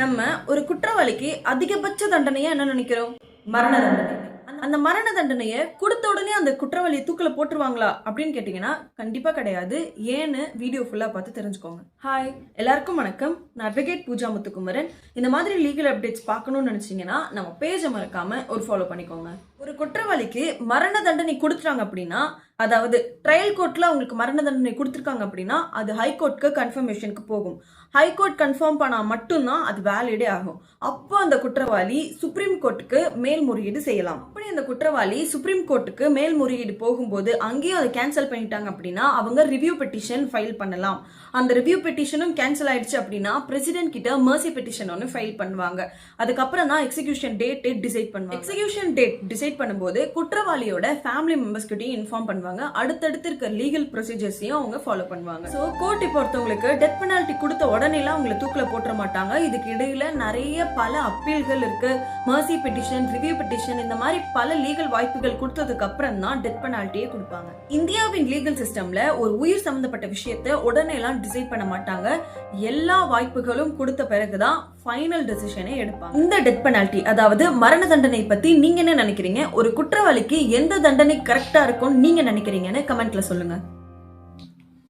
நம்ம ஒரு குற்றவாளிக்கு அதிகபட்ச தண்டனையா என்ன நினைக்கிறோம்? மரண தண்டனை. அந்த மரண தண்டனையை கொடுத்த உடனே அந்த குற்றவாளியை தூக்கில போட்டுருவாங்களா அப்படின்னு கேட்டீங்கன்னா கண்டிப்பா கிடையாது. ஏன்னு வீடியோ ஃபுல்லா பார்த்து தெரிஞ்சுக்கோங்க. ஹாய், எல்லாருக்கும் வணக்கம். நான் அட்வொகேட் பூஜா முத்துக்குமரன். இந்த மாதிரி லீகல் அப்டேட்ஸ் பார்க்கணும்னு நினைச்சீங்கன்னா நம்ம பேஜை மறக்காம ஒரு ஃபாலோ பண்ணிக்கோங்க. ஒரு குற்றவாளிக்கு மரண தண்டனை கொடுத்துட்டாங்க அப்படின்னா, அதாவது ட்ரையல் கோர்ட்ல அவங்களுக்கு மரண தண்டனை கொடுத்துருக்காங்க அப்படின்னா அது ஹைகோர்ட்க்கு கன்ஃபர்மேஷனுக்கு போகும். ஹைகோர்ட் கன்ஃபார்ம் பண்ணா மட்டும்தான் அது வேலிடே ஆகும். அப்போ அந்த குற்றவாளி சுப்ரீம் கோர்ட்டுக்கு மேல்முறையீடு செய்யலாம். அப்படி அந்த குற்றவாளி சுப்ரீம் கோர்ட்டுக்கு மேல்முறையீடு போகும்போது அங்கேயும் அதை கேன்சல் பண்ணிட்டாங்க அப்படின்னா அவங்க ரிவ்யூ பெட்டிஷன் ஃபைல் பண்ணலாம். அந்த ரிவ்யூ பெட்டிஷனும் கேன்சல் ஆயிடுச்சு அப்படின்னா பிரசிடென்ட் கிட்ட மர்சி பெட்டிஷன் ஒன்று ஃபைல் பண்ணுவாங்க. அதுக்கப்புறம் தான் எக்ஸிகியூஷன் டேட் டிசைட் பண்ணுவாங்க. எக்ஸிகியூஷன் டேட் டிசைட் பண்ணும்போது குற்றவாளியோட ஃபேமிலி மெம்பர்ஸ் கிட்டையும் இன்ஃபார்ம் பண்ணுவாங்க. அடுத்தடுத்து இருக்க லீகல் ப்ரொசீஜர்ஸையும் அவங்க ஃபாலோ பண்ணுவாங்க. ஸோ கோர்ட் பொறுத்தவங்களுக்கு டெத் பெனால்டி கொடுத்த உடனேலாம் அவங்களை தூக்கில போட்டுற மாட்டாங்க. இதுக்கு இடையில நிறைய பல அப்பீல்கள் இருக்கு. மர்சி பெட்டிஷன், ரிவ்யூ பெட்டிஷன், இந்த மாதிரி பல லீகல் வாய்ப்புகள் கொடுத்ததுக்கு அப்புறம் தான் டெத் பெனால்ட்டியே கொடுப்பாங்க. இந்தியாவின் லீகல் சிஸ்டம்ல ஒரு உயிர் சம்பந்தப்பட்ட விஷயத்தை உடனே எல்லாம் டிசைட் பண்ண மாட்டாங்க. எல்லா வாய்ப்புகளும் கொடுத்த பிறகுதான் ஃபைனல் டெசிஷனே எடுப்பாங்க. இந்த டெத் பெனால்டி, அதாவது மரண தண்டனை பத்தி நீங்க என்ன நினைக்கிறீங்க? ஒரு குற்றவாளிக்கு எந்த தண்டனை கரெக்டா இருக்கும்னு நீங்க நினைக்கிறீங்கன்னு கமெண்ட்ல சொல்லுங்க.